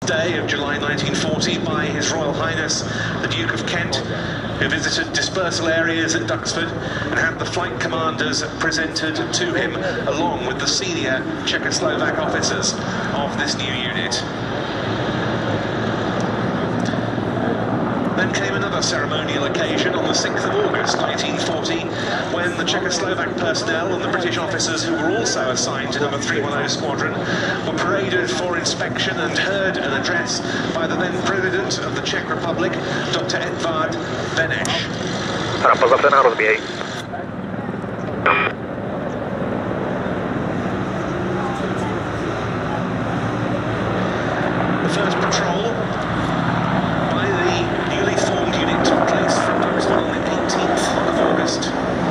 Day of July 1940 by His Royal Highness the Duke of Kent, who visited dispersal areas at Duxford and had the flight commanders presented to him along with the senior Czechoslovak officers of this new unit. Then came another ceremonial occasion on the 6th of August 1940 when the Czechoslovak personnel and the British officers who were also assigned to number 310 Squadron were paraded for inspection and heard an address by the then President of the Czech Republic, Dr. Edvard Beneš. The first patrol by the newly formed unit took place from Duxford on the 18th of August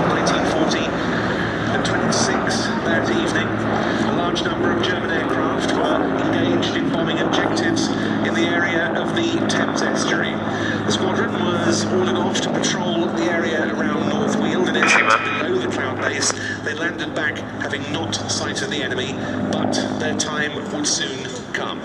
1940 at 26 that evening. A large number of German aircraft were engaged in bombing objectives in the area of the Thames estuary. The squadron was ordered off to patrol the area around North Weald, in essence below the cloud base. They landed back having not sighted the enemy, but their time would soon come.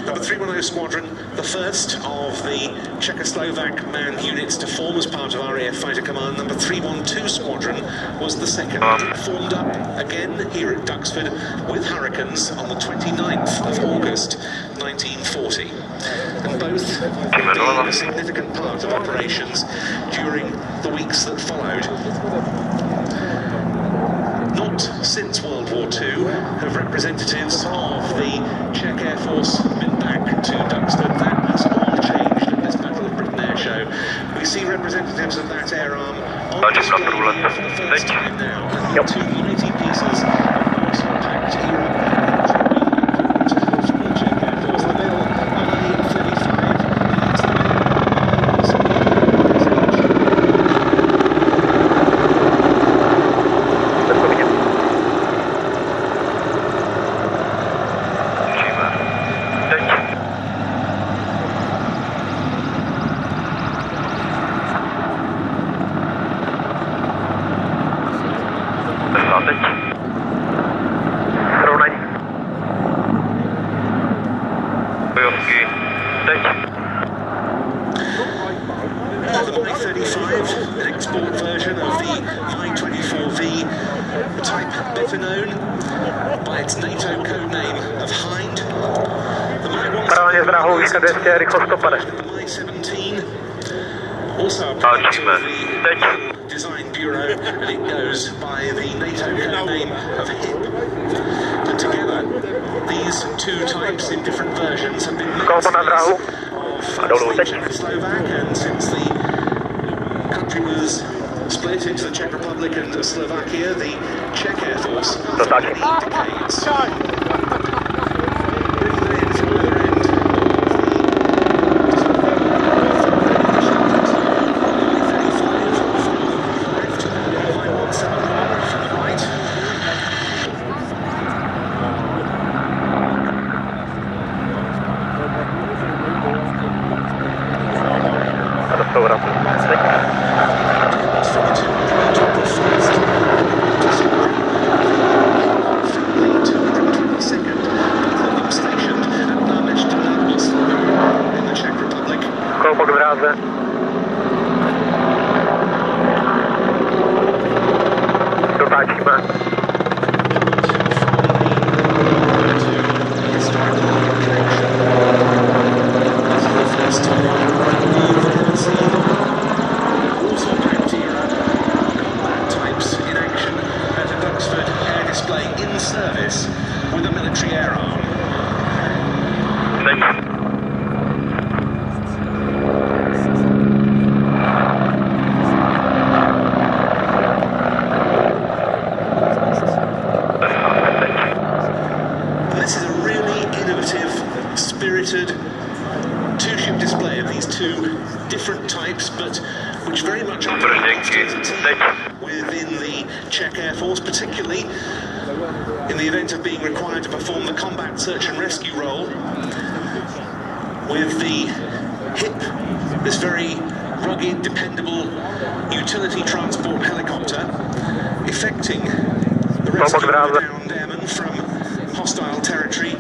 Number 310 Squadron, the first of the Czechoslovak manned units to form as part of RAF Fighter Command. Number 312 Squadron was the second. It formed up again here at Duxford with Hurricanes on the 29th of August 1940. And both being a significant part of operations during the weeks that followed. Not since World War II have representatives of the Czech Air Force been back to Duxford. That has all changed at this Battle of Britain Airshow. We see representatives of that air arm on display here for the first time now. And two mighty pieces of compact era from the Czech Air Force. The Bill Mi-35. The Mi-35, an export version of the Mi-24V, type better known by its NATO code name of Hind. The Mi-17, also a product of the Design Bureau, and it goes by the NATO code name of HIP. And together, these two types in different versions have been mixed of Czechoslovak, and since the country was split into the Czech Republic and Slovakia, the Czech Air Force for many decades. In service with a military air arm. And this is a really innovative, spirited two-ship display of these two different types, but which very much are within the Czech Air Force, particularly in the event of being required to perform the combat search and rescue role, with the HIP, this very rugged, dependable utility transport helicopter, effecting the rescue of downed airmen from hostile territory,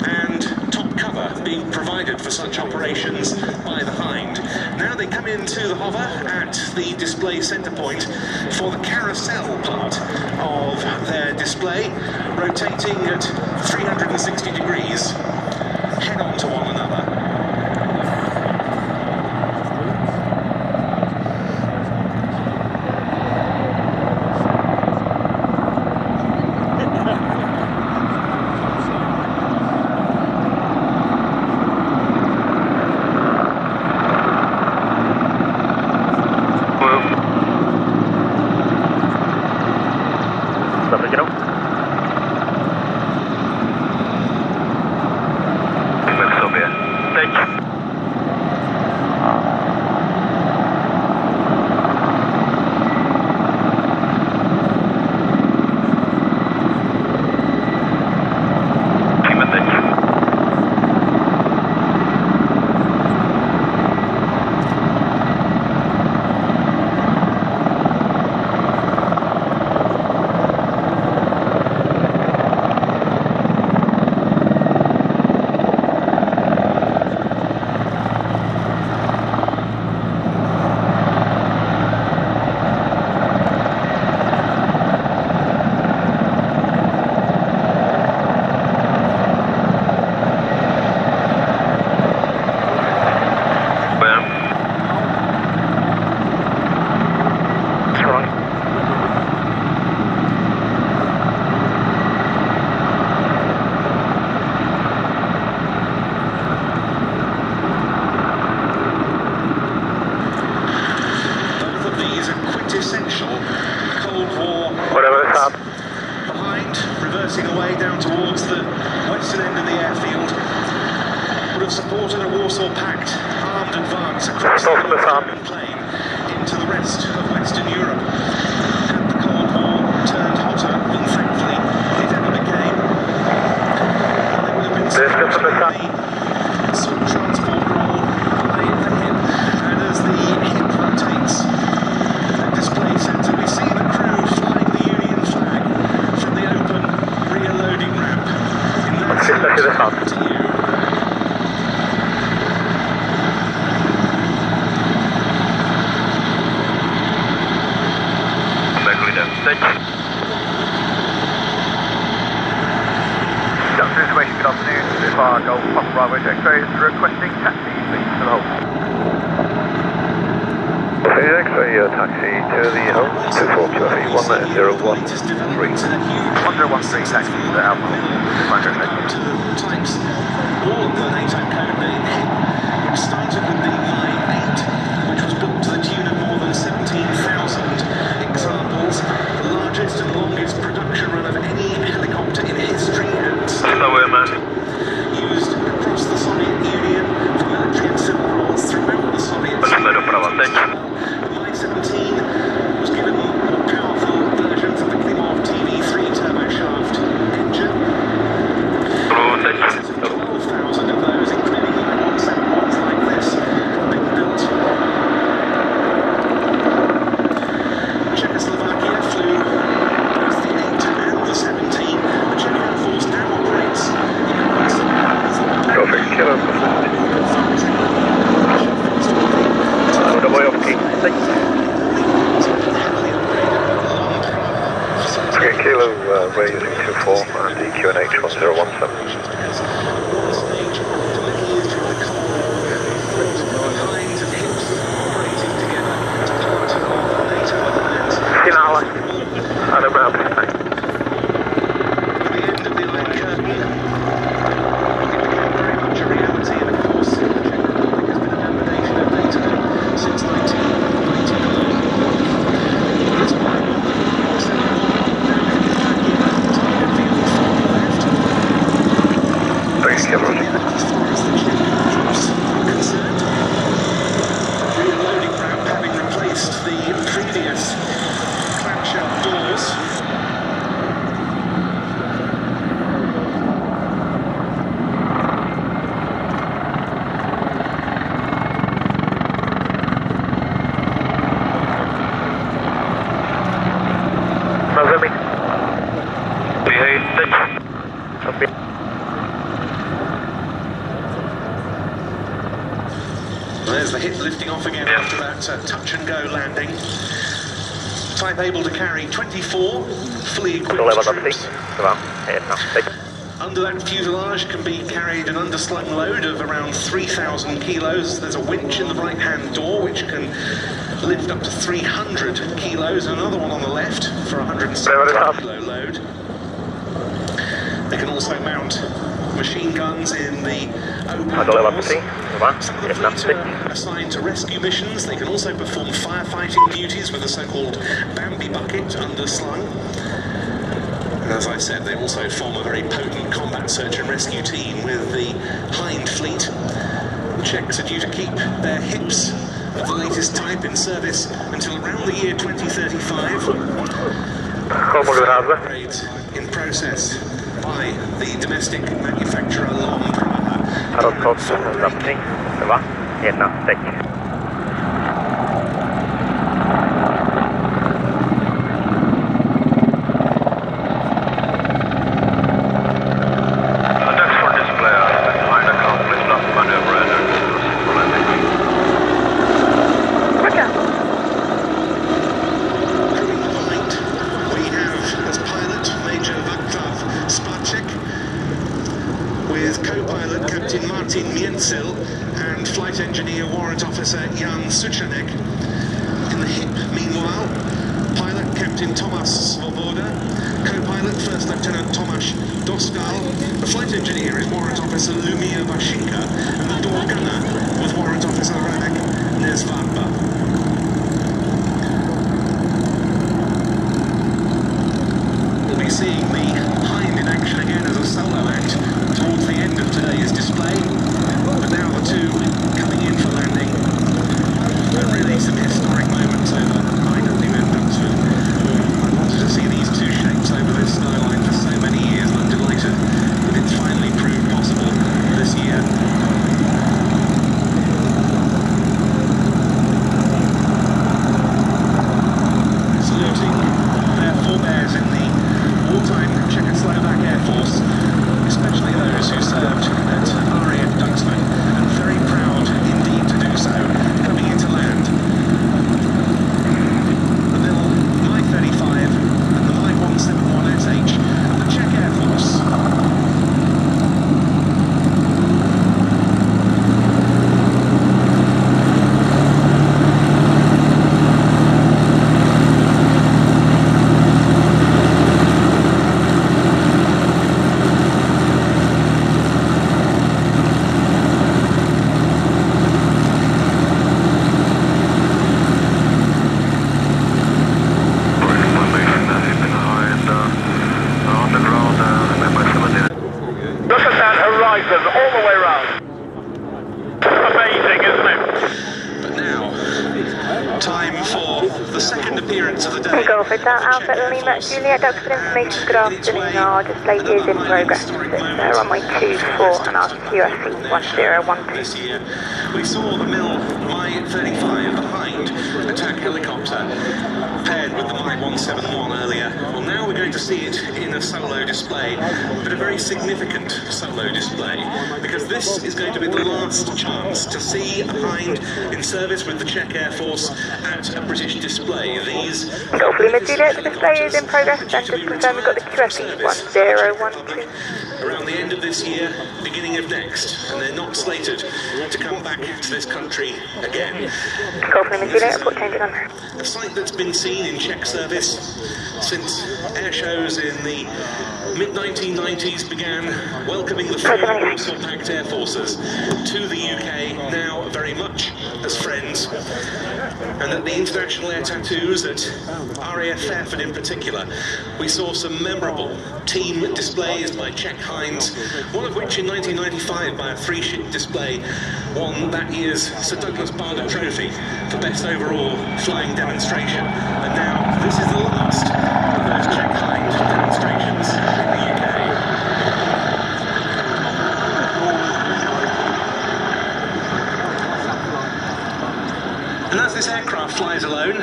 and top cover being provided for such operations by the Hind. Now they come into the hover at the display centre point for the carousel part of their display, rotating at 360 degrees, head on to one another. Essential Cold War. Whatever it's up. Behind, reversing away down towards the western end of the airfield, would have supported a Warsaw Pact armed advance across the European plain into the rest of Western Europe. Had the Cold War turned hotter than thankfully it ever became, they would have been supporting the sort of transport role by the hip, and as the hip rotates display centre, we see the crew flying the Union flag from the open rear loading ramp. In that to you. Doctor information, good afternoon. This is our Golf Papa Bravo X-ray requesting taxi, please, to the home. X-ray taxi to the home, 24QFE 1013. 1013 taxi to the Alpha. Types, all of the NATO code name, which started with the Mi-8, which was built to the tune of more than 17,000 examples, the largest and longest production run of any helicopter in history, and used across the Soviet Union for military and civil roles throughout the Soviet Union. The Mi-17 was given more powerful versions of the TV3 turboshaft engine. 12,000 of those, including There's the hip lifting off again after that touch and go landing. Type able to carry 24 fully equipped troops. Under that fuselage can be carried an underslung load of around 3,000 kilos. There's a winch in the right-hand door which can lift up to 300 kilos, and another one on the left for a 170 kilo load. They can also mount machine guns in the open doors. Some of the fleet are assigned to rescue missions. They can also perform firefighting duties with a so-called Bambi bucket underslung. And as I said, they also form a very potent combat search and rescue team with the Hind fleet. The Czechs are due to keep their hips of the latest type in service until around the year 2035. Upgrades in process by the domestic manufacturer Long and flight engineer warrant officer Jan Suchanek. In the hip, meanwhile, pilot Captain Tomas Svoboda, co-pilot First Lieutenant Tomasz Dostal, the flight engineer is warrant officer Lumia Vashinka, and the door gunner was warrant officer Radek Nezvadba. We'll be seeing the Hind in action again as a solo act towards the end of today's display. But now the two coming in for landing. And really some historic moments over Hind and Duxford. I wanted to see these two shapes over this skyline for so many years, and I'm delighted that it's finally proved possible this year. Saluting their forebears in the wartime Czechoslovak Air Force, especially those who served at RAF Duxford, and very proud indeed to do so, coming into land. The little Mi-35 and the Mi-171SH of the Czech Air Force. All the way around. Amazing, isn't it? But now, time for the second appearance of the day. Go for that, Alpha Lima Juliet, Duxford information, good afternoon, our display is in progress. It's runway 24 and our QFE 1012. This year, we saw the Mi-35, the Hind attack helicopter, paired with the Mi-171 earlier. Well, now we're going to see it in a solo display, but a very significant solo display, because this is going to be the last chance to see a Hind in service with the Czech Air Force at a British display. These Golf Lima Juliet, the display is in progress, and just confirm we've got the QFE 1012. Around the end of this year, beginning of next, and they're not slated to come back to this country again. Golf Lima Juliet, report changing on. A sight that's been seen in Czech service since air shows in the mid-1990s began, welcoming the four Warsaw-packed air forces to the UK, now very much as friends. And at the International Air Tattoos at RAF Fairford in particular, we saw some memorable team displays by Czech Hinds, one of which in 1995 by a three-ship display won that year's Sir Douglas Bader Trophy for best overall flying demonstration. And now this is the last of those Czech Hind demonstrations in the UK. And as this aircraft flies alone,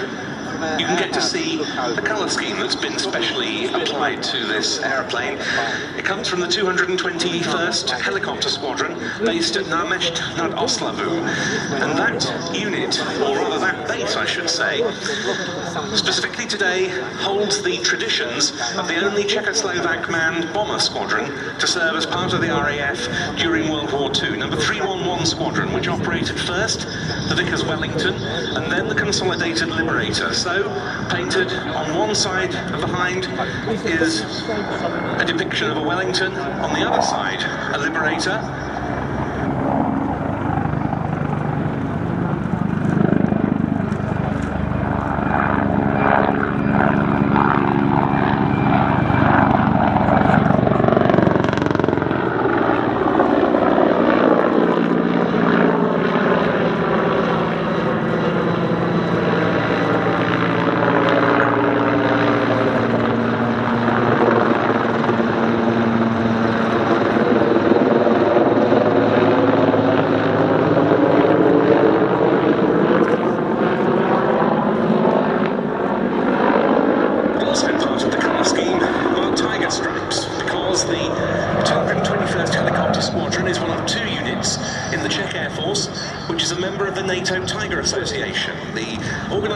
you can get to see the colour scheme that's been specially applied to this aeroplane. It comes from the 221st Helicopter Squadron, based at Náměšť nad Oslavou. And that unit, or rather that base I should say, specifically today holds the traditions of the only Czechoslovak manned bomber squadron to serve as part of the RAF during World War II, number 311 Squadron, which operated first the Vickers Wellington and then the Consolidated Liberator. So, painted on one side of the Hind is a depiction of a Wellington, on the other side a Liberator.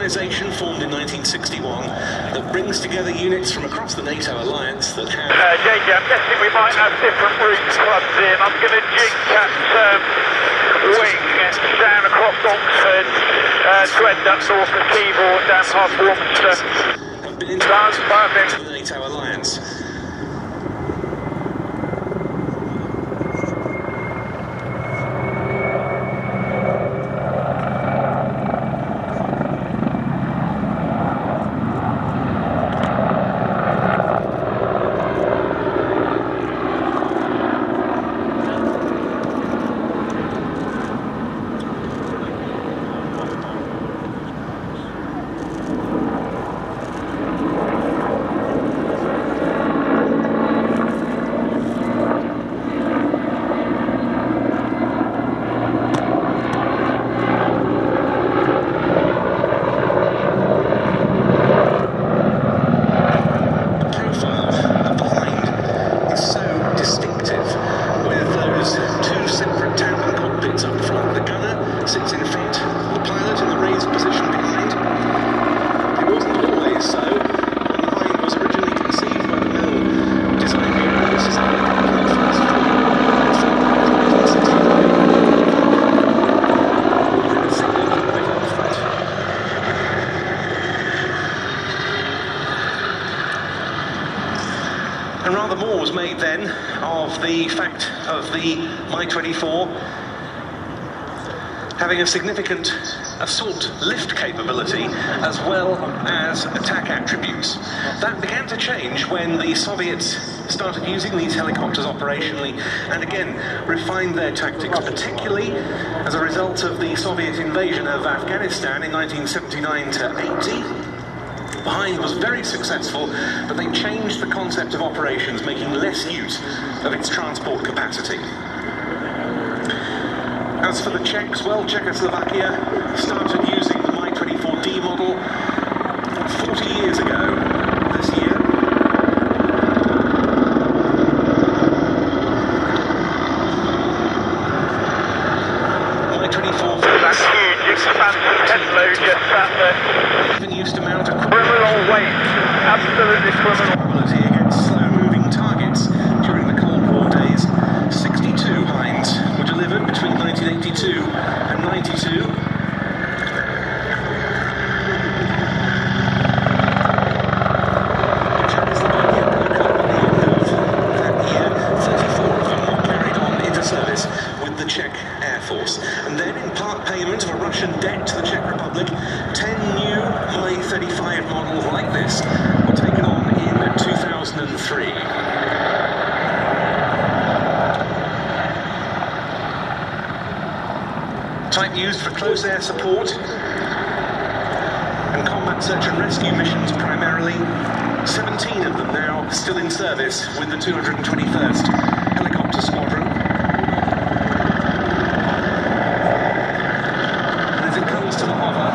Organisation formed in 1961 that brings together units from across the NATO alliance that have... JJ, I'm guessing we might have different route clubs in. I'm going to jig at wing down across Duxford to end up north of Keyboard, down past Warminster. Have been integrated into the NATO alliance. And rather more was made then of the fact of the Mi-24 having a significant assault lift capability as well as attack attributes. That began to change when the Soviets started using these helicopters operationally and again refined their tactics, particularly as a result of the Soviet invasion of Afghanistan in 1979 to 80. The Hind was very successful, but they changed the concept of operations, making less use of its transport capacity. As for the Czechs, well, Czechoslovakia started using the Mi-24D model 40 years ago this year. Mi-24 that's huge, expansive head load just sat there. even used to mount a criminal weight, absolutely criminal. Against slow-moving targets during the Cold War days. 62 Hinds were delivered between 1982 and 92. Czech Air Force. And then, in part payment of a Russian debt to the Czech Republic, 10 new Mi-35 models like this were taken on in 2003. Type used for close air support and combat search and rescue missions primarily. 17 of them now still in service with the 221st Helicopter Squadron. And as it comes to the hover,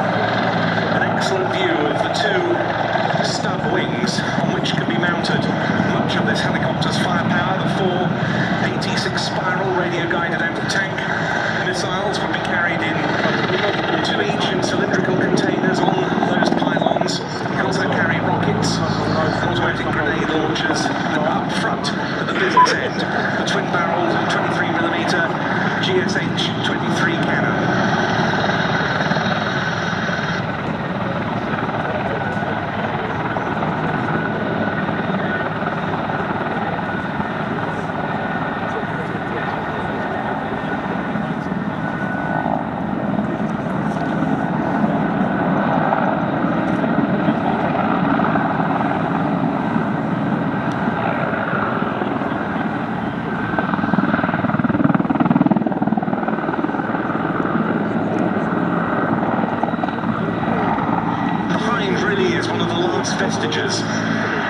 an excellent view of the would be carried in 2 each in cylindrical containers on those pylons. You can also carry rockets, automatic grenade launchers up front at the business end. The twin-barreled 23mm GSH-23 cannon. Vestiges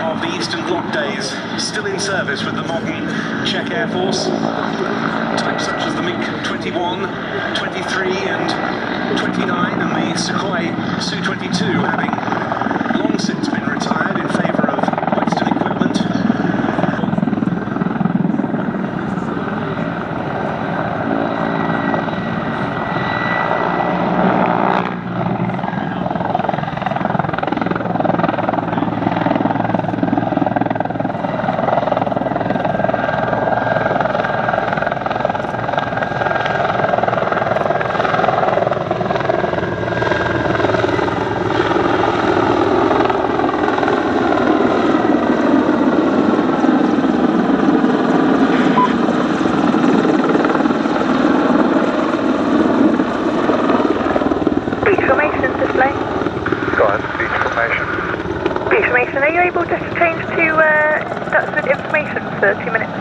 of the Eastern Bloc days, still in service with the modern Czech Air Force. Types such as the MiG-21, 23 and 29 and the Sukhoi Su-22 having long since been retired in favour of Western equipment. Are you able just to change to Duxford information for 2 minutes?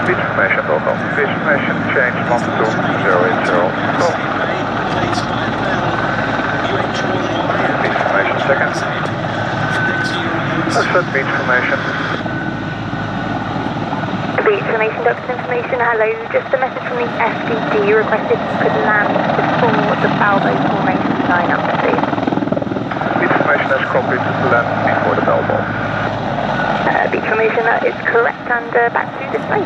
Beach information, welcome. Beach information, change 12080. Beach information, second. Duxford, beach information. Beach information, Duxford information, hello. Just a message from the FDD requested you could land before the Balbo formation sign up, please. Information as copied to land before the bell ball. Beach information, that is correct, and back to display.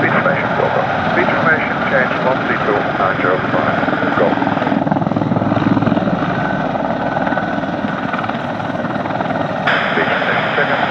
Beach information, welcome. Beach information, change 132 905. Go. Beach information, second.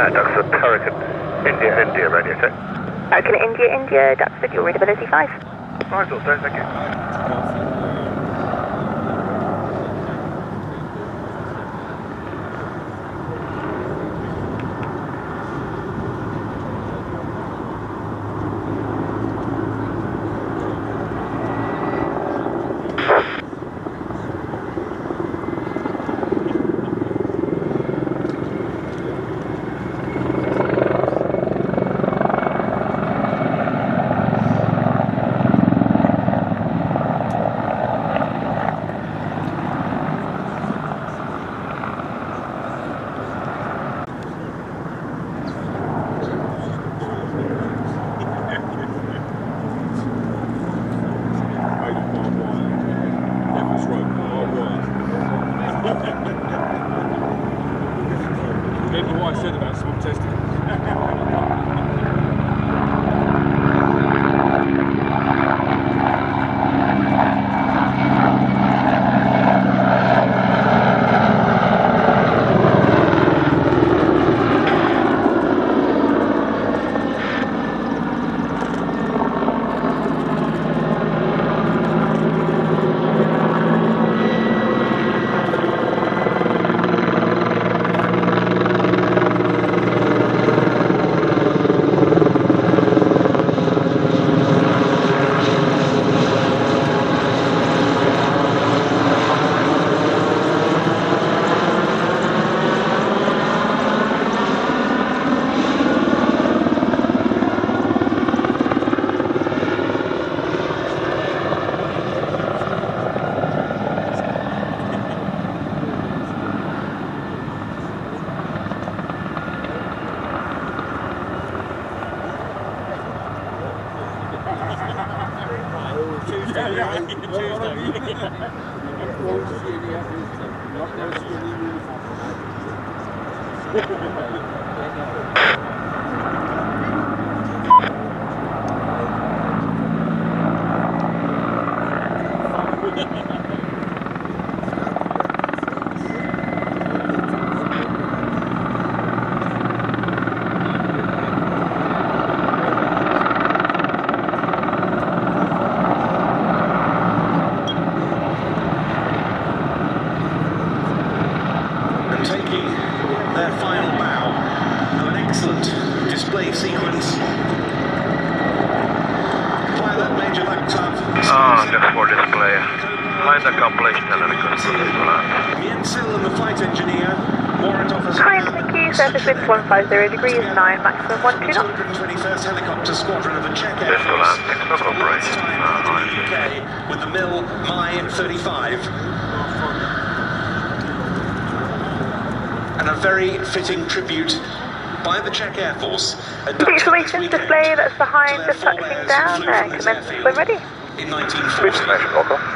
Duxford, Hurricane, India, radio check. Hurricane, India, Duxford, your readability 5. 5 or so, thank you. Duxford display. Hind accomplished and a successful land. Mi-17 and the flight engineer, warrant officer. Hind, thank you. Surface wind 150 degrees 9, maximum 12 knots. 221st Helicopter Squadron of the Czech Air This to land, Force. next local operation. UK with the Mi-35. And a very fitting tribute by the Czech Air Force. Information display that's behind, just touching down there. Commence when ready. In 1940. Local.